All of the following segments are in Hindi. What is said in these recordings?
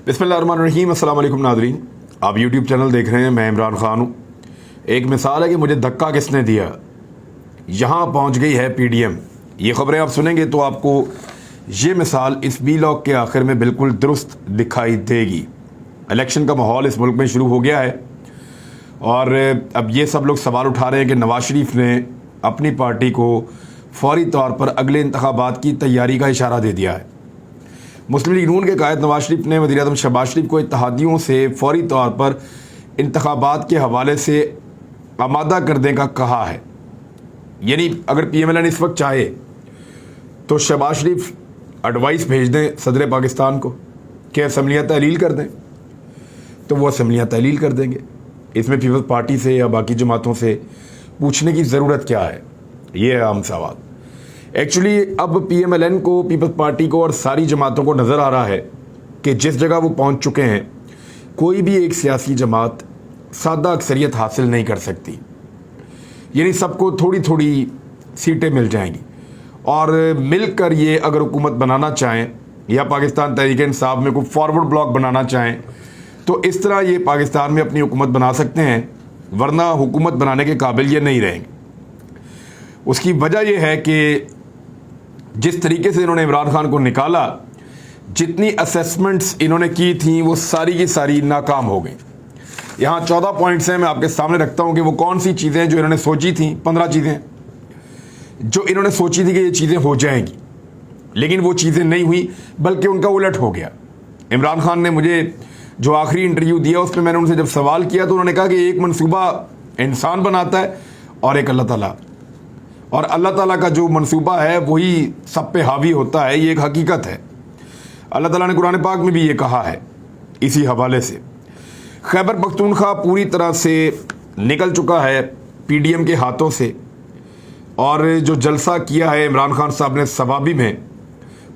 बिस्मिल्लाहिर्रहमानिर्रहीम। अस्सलाम वालेकुम नाज़रीन, आप यूट्यूब चैनल देख रहे हैं। मैं इमरान खान हूँ। एक मिसाल है कि मुझे धक्का किसने दिया, यहाँ पहुँच गई है पीडीएम। ये ख़बरें आप सुनेंगे तो आपको ये मिसाल इस वीलॉग के आखिर में बिल्कुल दुरुस्त दिखाई देगी। इलेक्शन का माहौल इस मुल्क में शुरू हो गया है और अब ये सब लोग सवाल उठा रहे हैं कि नवाज शरीफ ने अपनी पार्टी को फौरी तौर पर अगले इंतखाबात की तैयारी का इशारा दे दिया है। मुस्लिम लीग नून के कायद नवाज शरीफ ने वज़ीर-ए-आज़म शहबाज शरीफ को इत्तेहादियों से फौरी तौर पर इंतखाबात के हवाले से आमादा करने का कहा है। यानी अगर PMLN इस वक्त चाहे तो शहबाज शरीफ एडवाइस भेज दें सदर पाकिस्तान को कि असम्बलियाँ तहलील कर दें, तो वो असम्बलियाँ तहलील कर देंगे। इसमें पीपल्स पार्टी से या बाकी जमातों से पूछने की ज़रूरत क्या है, ये है आम सवाल। एक्चुअली अब PMLN को, पीपल्स पार्टी को और सारी जमातों को नज़र आ रहा है कि जिस जगह वो पहुंच चुके हैं, कोई भी एक सियासी जमात सादा अक्सरियत हासिल नहीं कर सकती। यानी सबको थोड़ी थोड़ी सीटें मिल जाएंगी और मिलकर ये अगर हुकूमत बनाना चाहें या पाकिस्तान तहरीक-ए-इंसाफ में कोई फॉरवर्ड ब्लॉक बनाना चाहें तो इस तरह ये पाकिस्तान में अपनी हुकूमत बना सकते हैं, वरना हुकूमत बनाने के काबिल ये नहीं रहेंगे। उसकी वजह यह है कि जिस तरीके से इन्होंने इमरान खान को निकाला, जितनी असेसमेंट्स इन्होंने की थी वो सारी की सारी नाकाम हो गई। यहाँ 14 पॉइंट्स हैं, मैं आपके सामने रखता हूँ कि वो कौन सी चीज़ें जो इन्होंने सोची थी। 15 चीज़ें जो इन्होंने सोची थी कि ये चीज़ें हो जाएंगी, लेकिन वो चीज़ें नहीं हुई, बल्कि उनका उलट हो गया। इमरान खान ने मुझे जो आखिरी इंटरव्यू दिया उसमें मैंने उनसे जब सवाल किया तो उन्होंने कहा कि एक मनसूबा इंसान बनाता है और एक अल्लाह ताला, और अल्लाह ताला का जो मंसूबा है वही सब पे हावी होता है। ये एक हकीकत है। अल्लाह ताला ने कुरान पाक में भी ये कहा है। इसी हवाले से खैबर पख्तूनख्वा पूरी तरह से निकल चुका है PDM के हाथों से, और जो जलसा किया है इमरान खान साहब ने सवाबी में,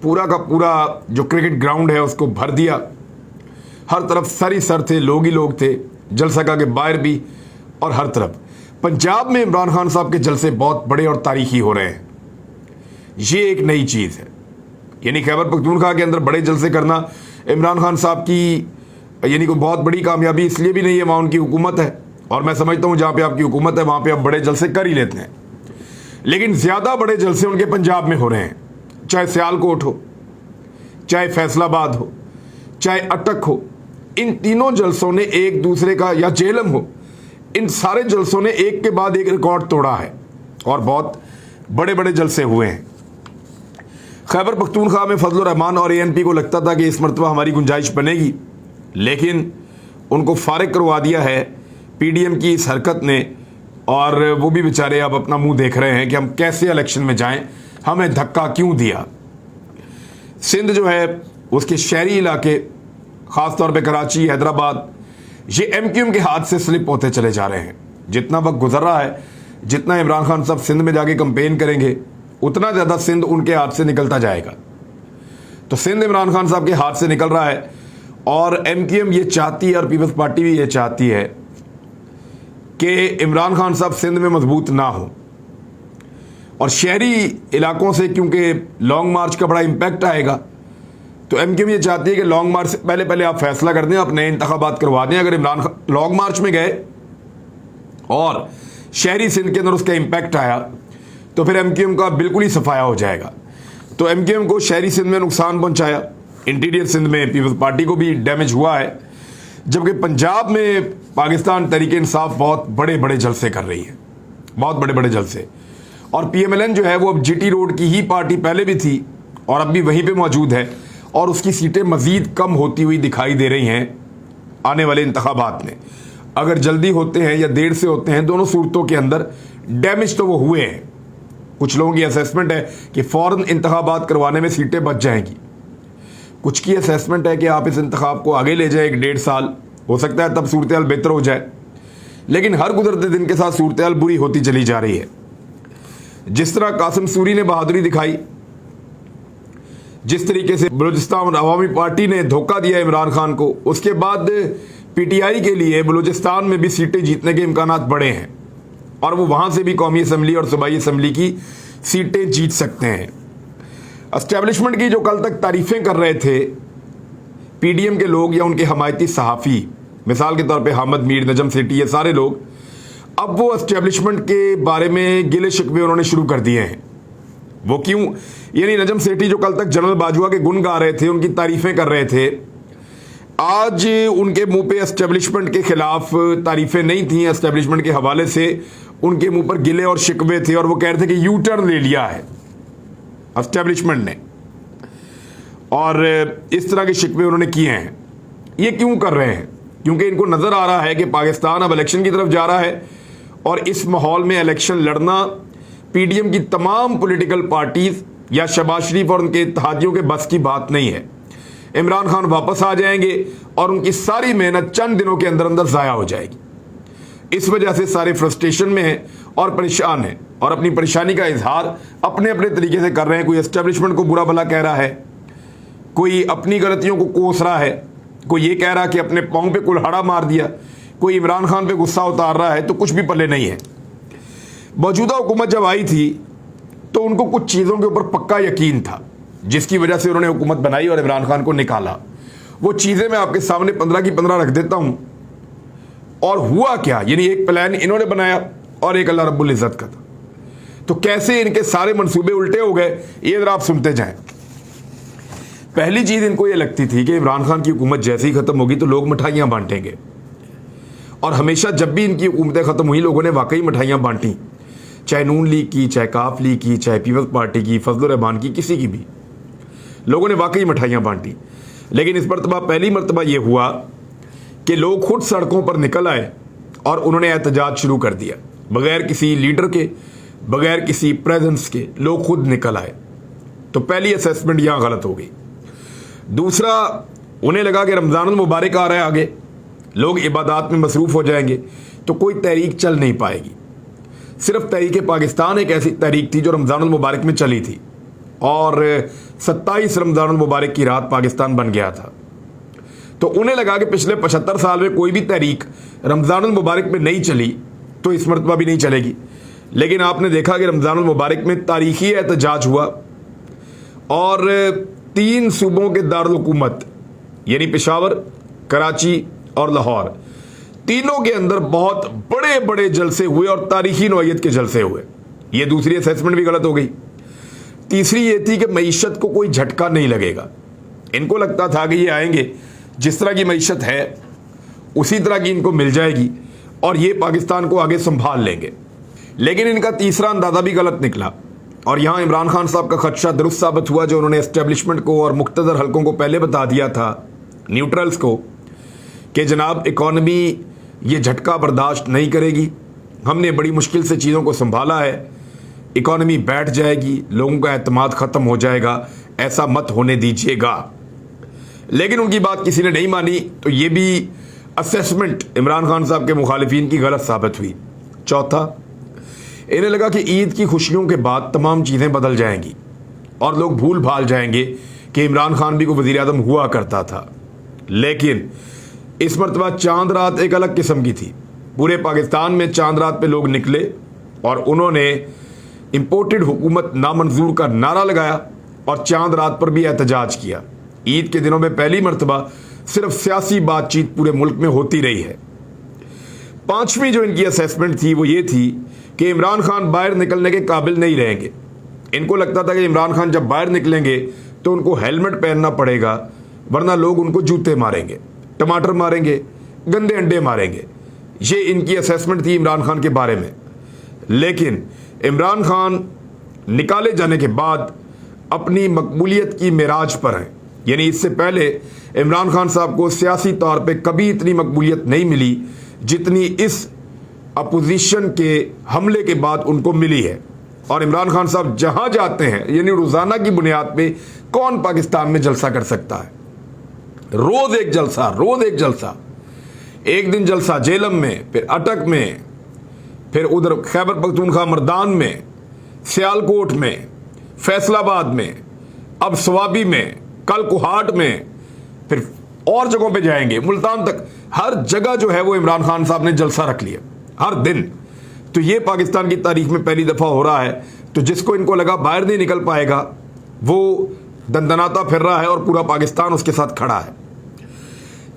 पूरा का पूरा जो क्रिकेट ग्राउंड है उसको भर दिया। हर तरफ सर ही सर थे, लोग ही लोग थे, जलसा के बाहर भी और हर तरफ। पंजाब में इमरान खान साहब के जलसे बहुत बड़े और तारीखी हो रहे हैं। ये एक नई चीज़ है। यानी खैबर पख्तूनख्वा के अंदर बड़े जलसे करना इमरान खान साहब की यानी कोई बहुत बड़ी कामयाबी इसलिए भी नहीं है, वहाँ उनकी हुकूमत है, और मैं समझता हूँ जहाँ पे आपकी हुकूमत है वहाँ पे आप बड़े जलसे कर ही लेते हैं। लेकिन ज़्यादा बड़े जलसे उनके पंजाब में हो रहे हैं, चाहे सियालकोट हो, चाहे फैसलाबाद हो, चाहे अटक हो। इन तीनों जलसों ने एक दूसरे का, या जेलम हो, इन सारे जलसों ने एक के बाद एक रिकॉर्ड तोड़ा है और बहुत बड़े बड़े जलसे हुए हैं। खैबर पख्तूनख्वा में फजल रहमान और ANP को लगता था कि इस मरतबा हमारी गुंजाइश बनेगी, लेकिन उनको फारिग करवा दिया है PDM की इस हरकत ने, और वो भी बेचारे अब अपना मुंह देख रहे हैं कि हम कैसे इलेक्शन में जाएं, हमें धक्का क्यों दिया। सिंध जो है उसके शहरी इलाके, ख़ास तौर पे कराची, हैदराबाद, ये MQM के हाथ से स्लिप होते चले जा रहे हैं। जितना वक्त गुजर रहा है, जितना इमरान खान साहब सिंध में जाके कंपेन करेंगे, उतना ज़्यादा सिंध उनके हाथ से निकलता जाएगा। तो सिंध इमरान खान साहब के हाथ से निकल रहा है, और MQM ये चाहती है और पीपल्स पार्टी भी ये चाहती है कि इमरान खान साहब सिंध में मजबूत ना हो। और शहरी इलाकों से क्योंकि लॉन्ग मार्च का बड़ा इम्पैक्ट आएगा, तो MQM ये चाहती है कि लॉन्ग मार्च से पहले पहले आप फैसला कर दें, आप नए इंतखाबात करवा दें। अगर इमरान खान लॉन्ग मार्च में गए और शहरी सिंध के अंदर उसका इम्पैक्ट आया तो फिर MQM का बिल्कुल ही सफाया हो जाएगा। तो MQM को शहरी सिंध में नुकसान पहुंचाया, इंटीरियर सिंध में पीपल्स पार्टी को भी डैमेज हुआ है, जबकि पंजाब में पाकिस्तान तहरीक-ए-इंसाफ बहुत बड़े बड़े जलसे कर रही है, बहुत बड़े बड़े जलसे। और PMLN जो है वो अब GT रोड की ही पार्टी पहले भी थी और अब भी वहीं पे मौजूद है, और उसकी सीटें मज़ीद कम होती हुई दिखाई दे रही हैं आने वाले इंतखाबात में। अगर जल्दी होते हैं या देर से होते हैं, दोनों सूरतों के अंदर डैमेज तो वो हुए हैं। कुछ लोगों की असेसमेंट है कि फ़ौरन इंतखाबात करवाने में सीटें बच जाएंगी, कुछ की असेसमेंट है कि आप इस इंतखाब को आगे ले जाए 1-1.5 साल, हो सकता है तब सूरत हाल बेहतर हो जाए। लेकिन हर गुजरते दिन के साथ सूरत हाल बुरी होती चली जा रही है। जिस तरह कासिम सूरी ने बहादुरी दिखाई, जिस तरीके से बलूचिस्तान अवामी पार्टी ने धोखा दिया इमरान खान को, उसके बाद PTI के लिए बलूचिस्तान में भी सीटें जीतने के इम्कानात बड़े हैं, और वो वहाँ से भी कौमी असम्बली और सूबाई असम्बली की सीटें जीत सकते हैं। एस्टेब्लिशमेंट की जो कल तक तारीफ़ें कर रहे थे पीडीएम के लोग या उनके हमायती सहाफ़ी, मिसाल के तौर पे हामिद मीर, नजम सेठी, ये सारे लोग अब वो एस्टेब्लिशमेंट के बारे में गिले शिकवे उन्होंने शुरू कर दिए हैं। वो क्यों? यानी नजम सेठी जो कल तक जनरल बाजवा के गुण गा रहे थे, उनकी तारीफ़ें कर रहे थे, आज उनके मुंह पे एस्टेब्लिशमेंट के खिलाफ तारीफ़ें नहीं थी, एस्टेब्लिशमेंट के हवाले से उनके मुंह पर गिले और शिकवे थे और वो कह रहे थे कि यू टर्न ले लिया है एस्टेब्लिशमेंट ने, और इस तरह के शिकवे उन्होंने किए हैं। ये क्यों कर रहे हैं? क्योंकि इनको नज़र आ रहा है कि पाकिस्तान अब इलेक्शन की तरफ जा रहा है और इस माहौल में इलेक्शन लड़ना पीडीएम की तमाम पॉलिटिकल पार्टीज या शहबाज शरीफ और उनके इत्तेहादियों के बस की बात नहीं है। इमरान खान वापस आ जाएंगे और उनकी सारी मेहनत चंद दिनों के अंदर अंदर ज़ाया हो जाएगी। इस वजह से सारे फ्रस्ट्रेशन में हैं और परेशान हैं और अपनी परेशानी का इजहार अपने अपने तरीके से कर रहे हैं। कोई एस्टेब्लिशमेंट को बुरा भला कह रहा है, कोई अपनी गलतियों को कोस रहा है, कोई ये कह रहा कि अपने पाँव पे कुल्हाड़ा मार दिया, कोई इमरान खान पे गुस्सा उतार रहा है, तो कुछ भी पल्ले नहीं है। मौजूदा हुकूमत जब आई थी तो उनको कुछ चीज़ों के ऊपर पक्का यकीन था, जिसकी वजह से उन्होंने हुकूमत बनाई और इमरान खान को निकाला। वो चीज़ें मैं आपके सामने 15 की 15 रख देता हूँ। और हुआ क्या, यानी एक प्लान इन्होंने बनाया और एक अल्लाह रब्बुल इज़्ज़त का था। तो कैसे इनके सारे मंसूबे उल्टे हो गए, ये जरा आप सुनते जाएं। पहली चीज़ इनको ये लगती थी कि इमरान खान की हुकूमत जैसे ही ख़त्म होगी तो लोग मिठाइयाँ बांटेंगे, और हमेशा जब भी इनकी हुकूमतें ख़त्म हुई लोगों ने वाकई मिठाइयाँ बांटी, चाहे नून लीग की, चाहे काफ लीग की, चाहे पीपल्स पार्टी की, फजलुर रहमान की, किसी की भी, लोगों ने वाकई मिठाइयाँ बांटी। लेकिन इस मरतबा पहली मरतबा ये हुआ कि लोग खुद सड़कों पर निकल आए और उन्होंने एहतजाज शुरू कर दिया, बगैर किसी लीडर के, बगैर किसी प्रेजेंस के लोग खुद निकल आए। तो पहली असेसमेंट यहाँ गलत हो गई। दूसरा, उन्हें लगा कि रमज़ानुल मुबारक आ रहा है आगे, लोग इबादत में मसरूफ़ हो जाएंगे तो कोई तहरीक चल नहीं पाएगी। सिर्फ तहरीक पाकिस्तान एक ऐसी तहरीक थी जो रमज़ानुल मुबारक में चली थी और 27 रमज़ानुल मुबारक की रात पाकिस्तान बन गया था। तो उन्हें लगा कि पिछले 75 साल में कोई भी तहरीक रमज़ानुल मुबारक में नहीं चली तो इस मरतबा भी नहीं चलेगी। लेकिन आपने देखा कि रमज़ानुल मुबारक में तारीखी एहतजाज हुआ और 3 सूबों के दारुल हुकूमत यानी पेशावर, कराची और लाहौर, तीनों के अंदर बहुत बड़े बड़े जलसे हुए और तारीखी नौइयत के जलसे हुए। ये दूसरी असेसमेंट भी गलत हो गई। तीसरी ये थी कि मईशत को कोई झटका नहीं लगेगा। इनको लगता था कि ये आएंगे, जिस तरह की मईशत है उसी तरह की इनको मिल जाएगी और ये पाकिस्तान को आगे संभाल लेंगे। लेकिन इनका तीसरा अंदाज़ा भी गलत निकला और यहाँ इमरान खान साहब का खदशा दुरुस्त साबित हुआ, जो उन्होंने एस्टेब्लिशमेंट को और मुख्तदर हलकों को पहले बता दिया था, न्यूट्रल्स को, कि जनाब इकॉनमी ये झटका बर्दाश्त नहीं करेगी, हमने बड़ी मुश्किल से चीज़ों को संभाला है, इकॉनमी बैठ जाएगी, लोगों का एतमाद ख़त्म हो जाएगा, ऐसा मत होने दीजिएगा। लेकिन उनकी बात किसी ने नहीं मानी, तो ये भी असेसमेंट इमरान खान साहब के मुखालिफिन की गलत साबित हुई। चौथा, इन्हें लगा कि ईद की खुशियों के बाद तमाम चीज़ें बदल जाएंगी और लोग भूल भाल जाएंगे कि इमरान खान भी को वज़ीर आज़म हुआ करता था। लेकिन इस मरतबा चांद रात एक अलग किस्म की थी। पूरे पाकिस्तान में चांद रात पे लोग निकले और उन्होंने इम्पोर्टेड हुकूमत नामंजूर का नारा लगाया और चांद रात पर भी एहतजाज किया। ईद के दिनों में पहली मरतबा सिर्फ सियासी बातचीत पूरे मुल्क में होती रही है। पांचवी जो इनकी असेसमेंट थी वो ये थी कि इमरान खान बाहर निकलने के काबिल नहीं रहेंगे। इनको लगता था कि इमरान खान जब बाहर निकलेंगे तो उनको हेलमेट पहनना पड़ेगा, वरना लोग उनको जूते मारेंगे, टमाटर मारेंगे, गंदे अंडे मारेंगे। ये इनकी असेसमेंट थी इमरान खान के बारे में। लेकिन इमरान खान निकाले जाने के बाद अपनी मकबूलियत की मेराज पर हैं, यानी इससे पहले इमरान खान साहब को सियासी तौर पे कभी इतनी मकबूलियत नहीं मिली जितनी इस अपोजिशन के हमले के बाद उनको मिली है। और इमरान खान साहब जहां जाते हैं, यानी रोज़ाना की बुनियाद पे कौन पाकिस्तान में जलसा कर सकता है? रोज़ एक जलसा, रोज़ एक जलसा। एक दिन जलसा जेलम में, फिर अटक में, फिर उधर खैबर पख्तूनख्वा मर्दान में, सियालकोट में, फैसलाबाद में, अब स्वाबी में, कल कुहाट में, फिर और जगहों पे जाएंगे, मुल्तान तक। हर जगह जो है वो इमरान खान साहब ने जलसा रख लिया हर दिन। तो ये पाकिस्तान की तारीख में पहली दफ़ा हो रहा है। तो जिसको इनको लगा बाहर नहीं निकल पाएगा वो दंदनाता फिर रहा है और पूरा पाकिस्तान उसके साथ खड़ा है।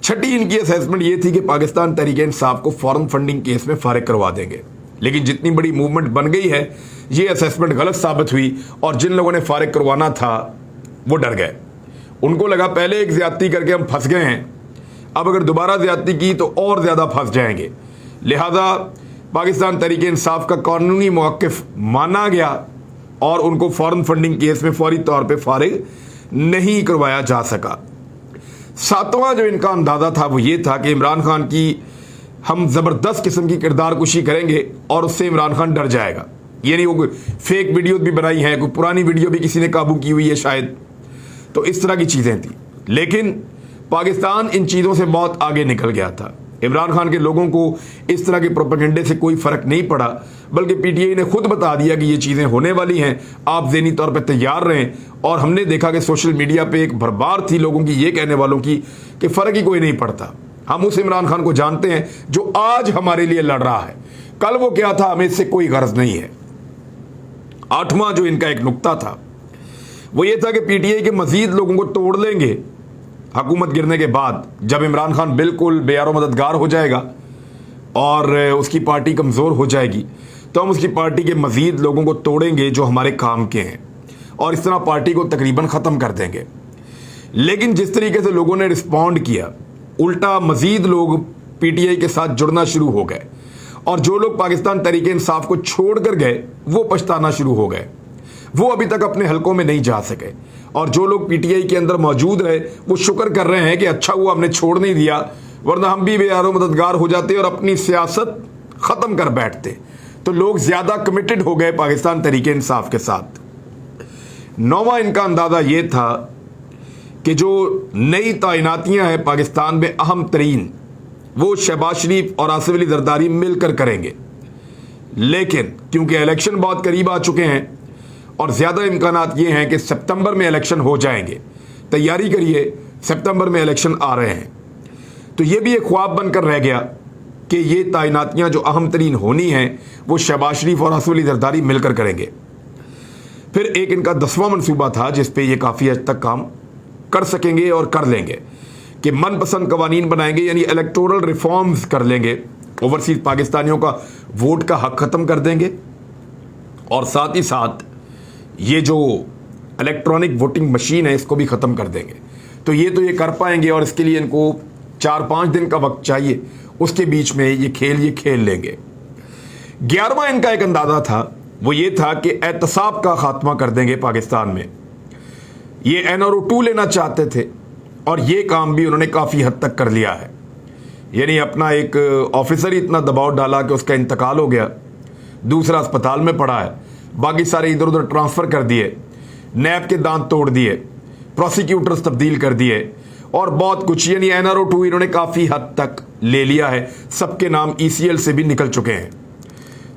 छठी इनकी असेसमेंट ये थी कि पाकिस्तान तहरीक इंसाफ को फॉरेन फंडिंग केस में फारिग करवा देंगे, लेकिन जितनी बड़ी मूवमेंट बन गई है ये असेसमेंट गलत साबित हुई और जिन लोगों ने फारिग करवाना था वो डर गए। उनको लगा पहले एक ज्यादती करके हम फंस गए हैं, अब अगर दोबारा ज्यादती की तो और ज्यादा फंस जाएंगे। लिहाजा पाकिस्तान तहरीक इंसाफ का कानूनी मौक़िफ़ माना गया और उनको फॉरेन फंडिंग केस में फौरी तौर पे फारिग नहीं करवाया जा सका। सातवां जो इनका अंदाज़ा था वो ये था कि इमरान खान की हम ज़बरदस्त किस्म की किरदार कुशी करेंगे और उससे इमरान खान डर जाएगा। ये नहीं, वो फेक वीडियो भी बनाई हैं, कोई पुरानी वीडियो भी किसी ने काबू की हुई है शायद, तो इस तरह की चीज़ें थी। लेकिन पाकिस्तान इन चीज़ों से बहुत आगे निकल गया था। इमरान खान के लोगों को इस तरह के प्रोपेगेंडे से कोई फ़र्क नहीं पड़ा, बल्कि पीटीआई ने खुद बता दिया कि ये चीज़ें होने वाली हैं, आप ज़हनी तौर पर तैयार रहें। और हमने देखा कि सोशल मीडिया पे एक भरमार थी लोगों की ये कहने वालों की कि फ़र्क ही कोई नहीं पड़ता, हम उस इमरान खान को जानते हैं जो आज हमारे लिए लड़ रहा है, कल वो क्या था हमें इससे कोई गर्ज नहीं है। आठवां जो इनका एक नुक्ता था वो ये था कि पीटीआई के मजीद लोगों को तोड़ लेंगे हुकूमत गिरने के बाद, जब इमरान खान बिल्कुल बेयारो मददगार हो जाएगा और उसकी पार्टी कमज़ोर हो जाएगी तो हम उसकी पार्टी के मजीद लोगों को तोड़ेंगे जो हमारे काम के हैं और इस तरह पार्टी को तकरीबन ख़त्म कर देंगे। लेकिन जिस तरीके से लोगों ने रिस्पॉन्ड किया, उल्टा मजीद लोग पीटीआई के साथ जुड़ना शुरू हो गए और जो लोग पाकिस्तान तहरीक इंसाफ को छोड़ कर गए वो पछताना शुरू हो गए, वो अभी तक अपने हलकों में नहीं जा सके। और जो लोग पीटीआई के अंदर मौजूद रहे वो शुक्र कर रहे हैं कि अच्छा हुआ हमने छोड़ नहीं दिया, वरना हम भी बेयारो मददगार हो जाते और अपनी सियासत ख़त्म कर बैठते। तो लोग ज़्यादा कमिटेड हो गए पाकिस्तान तहरीक इंसाफ के साथ। नौवां इनका अंदाज़ा ये था कि जो नई तैनातियाँ हैं पाकिस्तान में अहम तरीन वो शहबाज शरीफ और आसिफ अली जरदारी मिलकर करेंगे। लेकिन क्योंकि इलेक्शन बहुत करीब आ चुके हैं और ज़्यादा इम्कानात ये हैं कि सितंबर में इलेक्शन हो जाएंगे, तैयारी करिए, सितंबर में इलेक्शन आ रहे हैं, तो ये भी एक ख्वाब बनकर रह गया कि ये तैनातियाँ जो अहम तरीन होनी हैं वो शहबाज शरीफ और आसिफ अली जरदारी मिलकर करेंगे। फिर एक इनका 10वां मनसूबा था जिस पे ये काफ़ी हद तक काम कर सकेंगे और कर लेंगे कि मनपसंद कवानीन बनाएंगे, यानी इलेक्टोरल रिफॉर्म्स कर लेंगे, ओवरसीज पाकिस्तानियों का वोट का हक ख़त्म कर देंगे और साथ ही साथ ये जो इलेक्ट्रॉनिक वोटिंग मशीन है इसको भी ख़त्म कर देंगे। तो ये कर पाएंगे और इसके लिए इनको 4-5 दिन का वक्त चाहिए, उसके बीच में ये खेल लेंगे। 11वां इनका एक अंदाज़ा था वो ये था कि एहतसाब का खात्मा कर देंगे पाकिस्तान में। ये NRO 2 लेना चाहते थे और ये काम भी उन्होंने काफ़ी हद तक कर लिया है, यानी अपना एक ऑफिसर ही इतना दबाव डाला कि उसका इंतकाल हो गया, दूसरा अस्पताल में पड़ा है, बाकी सारे इधर उधर ट्रांसफ़र कर दिए, नैब के दांत तोड़ दिए, प्रोसिक्यूटर्स तब्दील कर दिए और बहुत कुछ, यानी NRO 2 इन्होंने काफ़ी हद तक ले लिया है, सबके नाम ECL से भी निकल चुके हैं।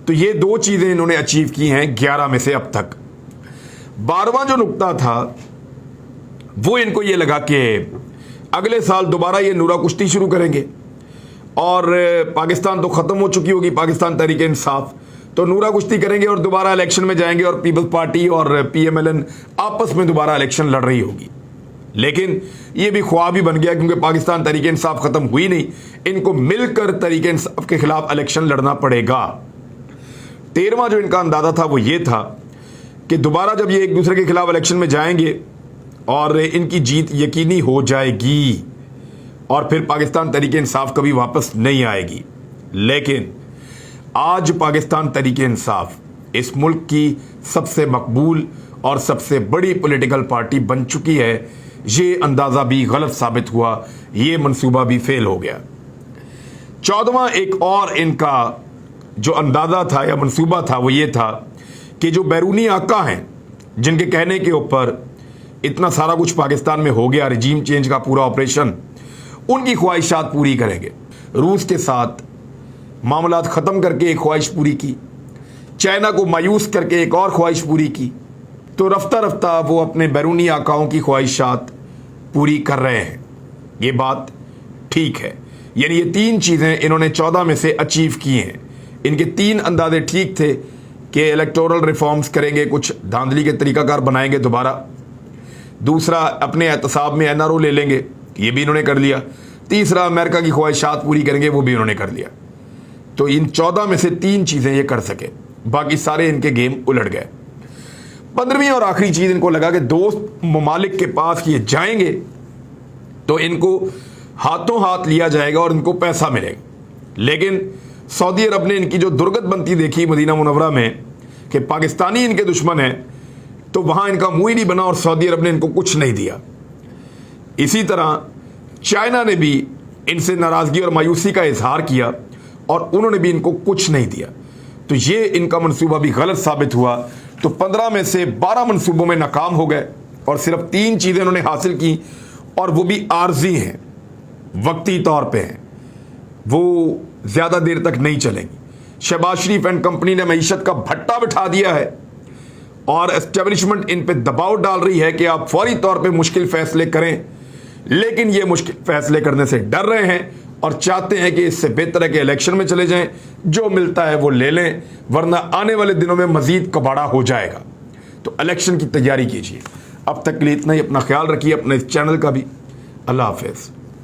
तो ये 2 चीज़ें इन्होंने अचीव की हैं 11 में से अब तक। 12वां जो नुक्ता था वो इनको ये लगा कि अगले साल दोबारा ये नूरा कुश्ती शुरू करेंगे और पाकिस्तान तो ख़त्म हो चुकी होगी, पाकिस्तान तहरीक इंसाफ, तो नूरा कुश्ती करेंगे और दोबारा इलेक्शन में जाएंगे और पीपल्स पार्टी और PMLN आपस में दोबारा इलेक्शन लड़ रही होगी। लेकिन ये भी ख्वाब ही बन गया क्योंकि पाकिस्तान तहरीक इंसाफ ख़त्म हुई नहीं, इनको मिलकर तहरीक इंसाफ के खिलाफ इलेक्शन लड़ना पड़ेगा। 13वां जो इनका अंदाज़ा था वो ये था कि दोबारा जब ये एक दूसरे के खिलाफ इलेक्शन में जाएंगे और इनकी जीत यकीनी हो जाएगी और फिर पाकिस्तान तहरीक इंसाफ कभी वापस नहीं आएगी। लेकिन आज पाकिस्तान तहरीक इंसाफ इस मुल्क की सबसे मकबूल और सबसे बड़ी पॉलिटिकल पार्टी बन चुकी है, ये अंदाज़ा भी गलत साबित हुआ, ये मंसूबा भी फेल हो गया। 14वां एक और इनका जो अंदाज़ा था या मंसूबा था वो ये था कि जो बैरूनी आका हैं जिनके कहने के ऊपर इतना सारा कुछ पाकिस्तान में हो गया, रिजीम चेंज का पूरा ऑपरेशन, उनकी ख्वाहिशात पूरी करेंगे। रूस के साथ मामलात ख़त्म करके एक ख्वाहिश पूरी की, चाइना को मायूस करके एक और ख्वाहिश पूरी की, तो रफ्ता रफ्ता वो अपने बैरूनी आकाओं की ख्वाहिशात पूरी कर रहे हैं। ये बात ठीक है, यानी ये 3 चीज़ें इन्होंने 14 में से अचीव की हैं। इनके 3 अंदाजे ठीक थे कि इलेक्टोरल रिफॉर्म्स करेंगे, कुछ धांधली के तरीकाकार बनाएंगे दोबारा, दूसरा अपने एहतसाब में NRO ले लेंगे, ये भी इन्होंने कर लिया, तीसरा अमेरिका की ख्वाहिशात पूरी करेंगे, वो भी उन्होंने कर लिया। तो इन 14 में से 3 चीज़ें ये कर सके, बाकी सारे इनके गेम उलट गए। 15वीं और आखिरी चीज़ इनको लगा कि दोस्त ममालिक के पास ये जाएंगे तो इनको हाथों हाथ लिया जाएगा और इनको पैसा मिलेगा। लेकिन सऊदी अरब ने इनकी जो दुर्गत बनती देखी मदीना मुनव्वरा में कि पाकिस्तानी इनके दुश्मन हैं, तो वहाँ इनका मुंह ही नहीं बना और सऊदी अरब ने इनको कुछ नहीं दिया। इसी तरह चाइना ने भी इनसे नाराज़गी और मायूसी का इजहार किया और उन्होंने भी इनको कुछ नहीं दिया। तो ये इनका मंसूबा भी गलत साबित हुआ। तो 15 में से 12 मंसूबों में नाकाम हो गए और सिर्फ 3 चीज़ें उन्होंने हासिल की, और वो भी आर्जी हैं, वक्ती तौर पे हैं, वो ज़्यादा देर तक नहीं चलेंगी। शहबाज शरीफ एंड कंपनी ने मईशत का भट्टा बिठा दिया है और एस्टेब्लिशमेंट इन पे दबाव डाल रही है कि आप फौरी तौर पे मुश्किल फैसले करें, लेकिन ये मुश्किल फैसले करने से डर रहे हैं और चाहते हैं कि इससे बेहतर है कि इलेक्शन में चले जाएं, जो मिलता है वो ले लें, वरना आने वाले दिनों में मजीद कबाड़ा हो जाएगा। तो इलेक्शन की तैयारी कीजिए। अब तक के लिए इतना ही। अपना ख्याल रखिए, अपने इस चैनल का भी। अल्लाह हाफिज़।